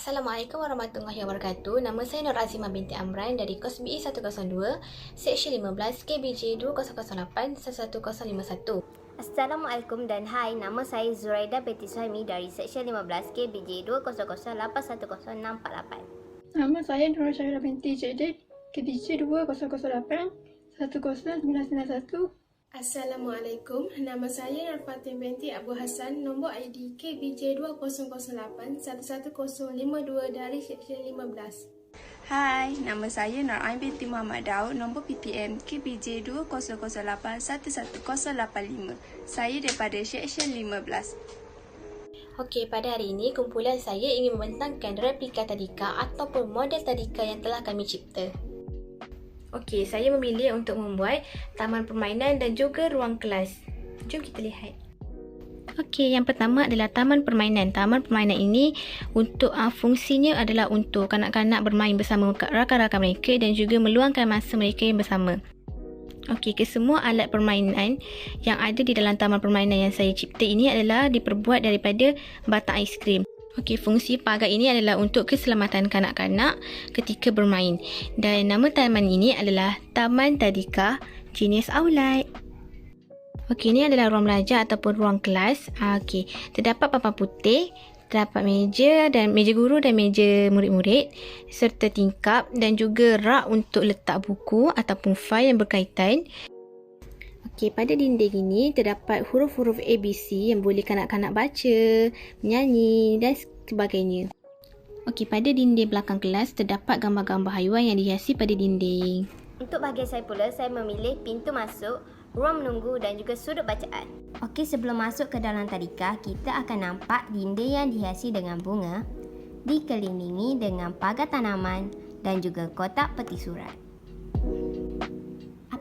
Assalamualaikum warahmatullahi wabarakatuh. Nama saya Nur Azimah binti Amran dari kos BE 102, Seksyen 15, KBJ 2008 11051. Assalamualaikum dan hai, nama saya Zuraida binti Suhaimi dari Seksyen 15 KBJ 200810648. Nama saya Nur Syahira binti Jaidid, KBJ 2008 10991. Assalamualaikum, nama saya Nur Fatim binti Abu Hassan, nombor ID KBJ 2008 11052 dari Seksyen 15. Hai, nama saya Nur Ain binti Muhammad Daud, nombor PPM KBJ 2008 11085. Saya daripada Seksyen 15. Okey, pada hari ini kumpulan saya ingin membentangkan replika tadika ataupun model tadika yang telah kami cipta. Okey, saya memilih untuk membuat taman permainan dan juga ruang kelas. Jom kita lihat. Okey, yang pertama adalah taman permainan. Taman permainan ini untuk fungsinya adalah untuk kanak-kanak bermain bersama rakan-rakan mereka dan juga meluangkan masa mereka yang bersama. Okey, kesemua alat permainan yang ada di dalam taman permainan yang saya cipta ini adalah diperbuat daripada batang aiskrim. Okey, fungsi pagar ini adalah untuk keselamatan kanak-kanak ketika bermain. Dan nama taman ini adalah Taman Tadika Jenis Aulad. Okey, ini adalah ruang belajar ataupun ruang kelas. Okey, terdapat papan putih, terdapat meja guru dan meja murid-murid serta tingkap dan juga rak untuk letak buku ataupun fail yang berkaitan. Okey, pada dinding ini terdapat huruf-huruf ABC yang boleh kanak-kanak baca, menyanyi dan sebagainya. Okey, pada dinding belakang kelas terdapat gambar-gambar haiwan yang dihiasi pada dinding. Untuk bahagian saya pula, saya memilih pintu masuk, ruang menunggu dan juga sudut bacaan. Okey, sebelum masuk ke dalam tadika, kita akan nampak dinding yang dihiasi dengan bunga, dikelilingi dengan pagar tanaman dan juga kotak peti surat.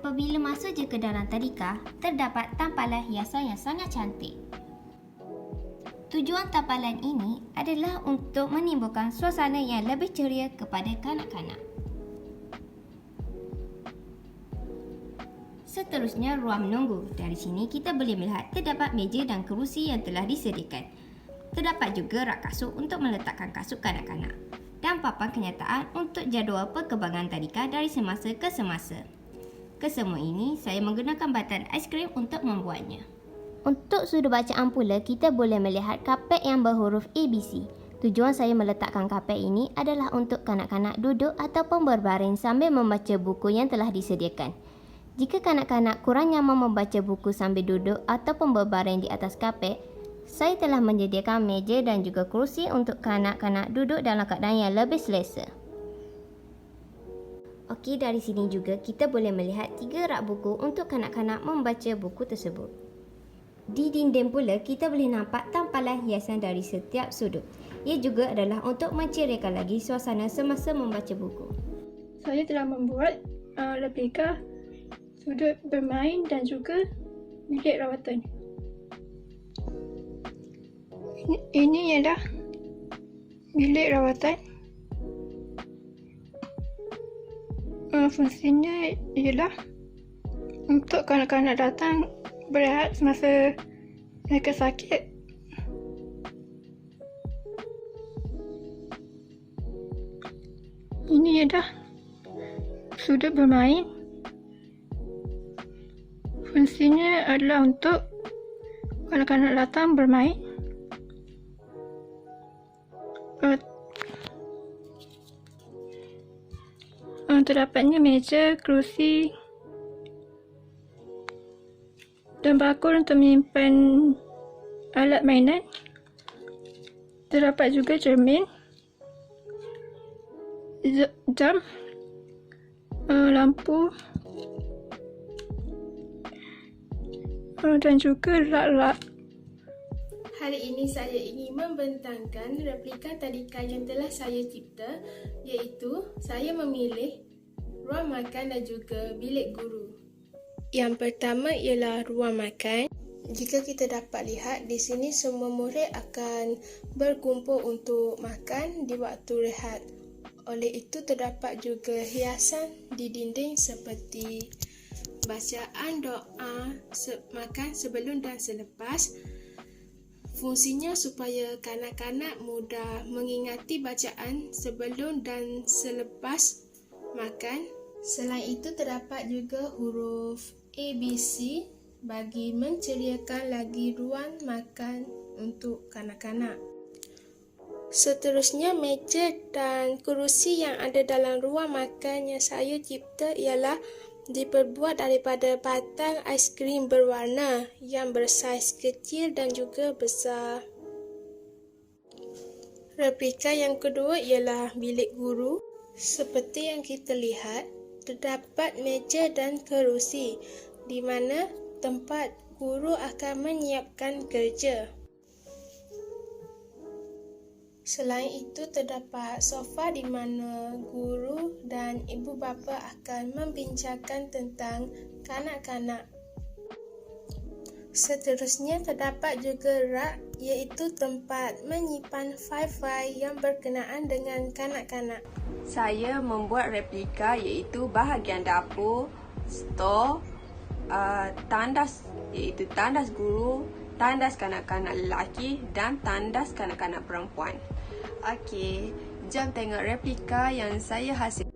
Apabila masuk je ke dalam tadika, terdapat tampalan hiasan yang sangat cantik. Tujuan tampalan ini adalah untuk menimbulkan suasana yang lebih ceria kepada kanak-kanak. Seterusnya, ruang menunggu. Dari sini kita boleh melihat terdapat meja dan kerusi yang telah disediakan. Terdapat juga rak kasut untuk meletakkan kasut kanak-kanak dan papan kenyataan untuk jadual perkembangan tadika dari semasa ke semasa. Kesemua ini saya menggunakan batang aiskrim untuk membuatnya. Untuk sudut bacaan pula, kita boleh melihat kapet yang berhuruf ABC. Tujuan saya meletakkan kapet ini adalah untuk kanak-kanak duduk ataupun berbaring sambil membaca buku yang telah disediakan. Jika kanak-kanak kurang nyaman membaca buku sambil duduk ataupun berbaring di atas kapet, saya telah menyediakan meja dan juga kerusi untuk kanak-kanak duduk dalam keadaan yang lebih selesa. Okey, dari sini juga kita boleh melihat 3 rak buku untuk kanak-kanak membaca buku tersebut. Di dinding pula kita boleh nampak tampalan hiasan dari setiap sudut. Ia juga adalah untuk menceriakan lagi suasana semasa membaca buku. Saya telah membuat replika sudut bermain dan juga bilik rawatan. Ini ialah bilik rawatan. Fungsinya ialah untuk kanak-kanak datang berehat semasa mereka sakit. Ini ialah sudut bermain. Fungsinya adalah untuk kanak-kanak datang bermain. Terdapatnya meja, kerusi dan bakul untuk menyimpan alat mainan. Terdapat juga cermin, jam, lampu dan juga rak-rak. Hari ini saya ingin membentangkan replika tadika yang telah saya cipta, iaitu saya memilih ruang makan dan juga bilik guru. Yang pertama ialah ruang makan. Jika kita dapat lihat di sini, semua murid akan berkumpul untuk makan di waktu rehat. Oleh itu terdapat juga hiasan di dinding seperti bacaan doa makan sebelum dan selepas, Fungsinya supaya kanak-kanak mudah mengingati bacaan sebelum dan selepas makan. Selain itu, terdapat juga huruf ABC bagi menceriakan lagi ruang makan untuk kanak-kanak. Seterusnya, meja dan kerusi yang ada dalam ruang makan yang saya cipta ialah diperbuat daripada batang aiskrim berwarna yang bersaiz kecil dan juga besar. Replika yang kedua ialah bilik guru. Seperti yang kita lihat, terdapat meja dan kerusi di mana tempat guru akan menyiapkan kerja. Selain itu, terdapat sofa di mana guru dan ibu bapa akan membincangkan tentang kanak-kanak. Seterusnya, terdapat juga rak, iaitu tempat menyimpan file-file yang berkenaan dengan kanak-kanak. Saya membuat replika iaitu bahagian dapur, stor, tandas iaitu tandas guru, tandas kanak-kanak lelaki dan tandas kanak-kanak perempuan. Okey, jom tengok replika yang saya hasilkan.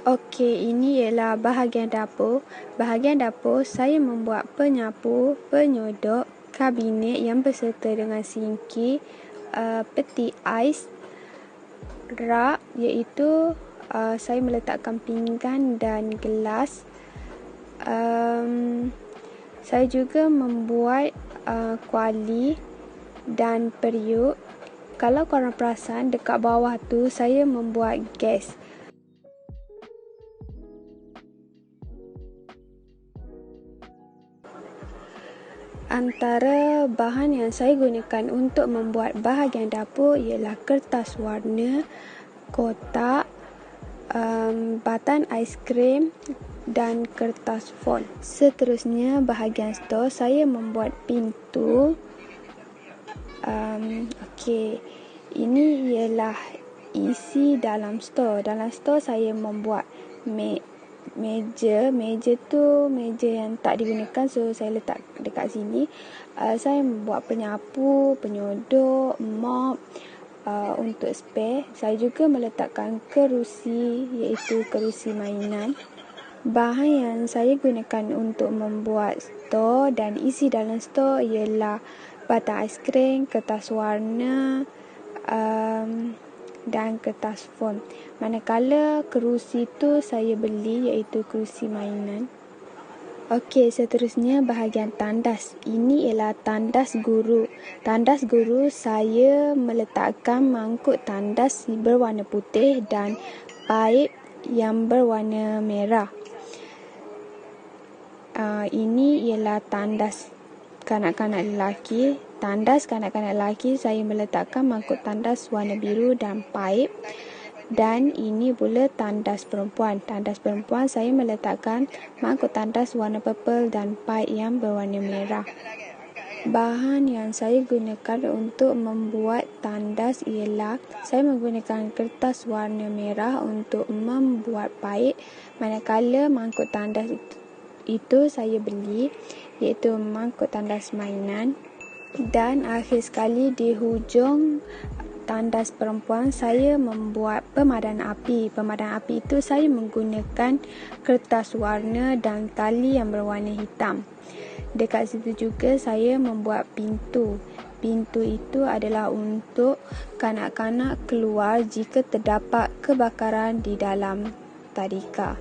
Okey, ini ialah bahagian dapur. Bahagian dapur, saya membuat penyapu, penyodok, kabinet yang berserta dengan sinki, peti ais, rak iaitu saya meletakkan pinggan dan gelas. Saya juga membuat kuali dan periuk. Kalau korang perasan, dekat bawah tu saya membuat gas. Antara bahan yang saya gunakan untuk membuat bahagian dapur ialah kertas warna, kotak, batan aiskrim dan kertas font. Seterusnya, bahagian stor, saya membuat pintu. Okey, ini ialah isi dalam stor. Dalam stor saya membuat meja tu meja yang tak digunakan, so saya letak dekat sini. Saya membuat penyapu, penyodok, mop untuk spare. Saya juga meletakkan kerusi iaitu kerusi mainan. Bahan yang saya gunakan untuk membuat stor dan isi dalam stor ialah batang aiskrim, kertas warna dan kertas font. Manakala kerusi tu saya beli iaitu kerusi mainan. Okey, seterusnya bahagian tandas. Ini ialah tandas guru. Tandas guru saya meletakkan mangkuk tandas berwarna putih dan paip yang berwarna merah. Ini ialah tandas kanak-kanak lelaki. Tandas kanak-kanak lelaki saya meletakkan mangkuk tandas warna biru dan paip. Dan ini pula tandas perempuan. Tandas perempuan saya meletakkan mangkuk tandas warna purple dan paip yang berwarna merah. Bahan yang saya gunakan untuk membuat tandas ialah saya menggunakan kertas warna merah untuk membuat paip. Manakala mangkuk tandas itu saya beli iaitu mangkuk tandas mainan. Dan akhir sekali di hujung tandas perempuan saya membuat pemadam api. Pemadam api itu saya menggunakan kertas warna dan tali yang berwarna hitam. Dekat situ juga saya membuat pintu. Pintu itu adalah untuk kanak-kanak keluar jika terdapat kebakaran di dalam tadika.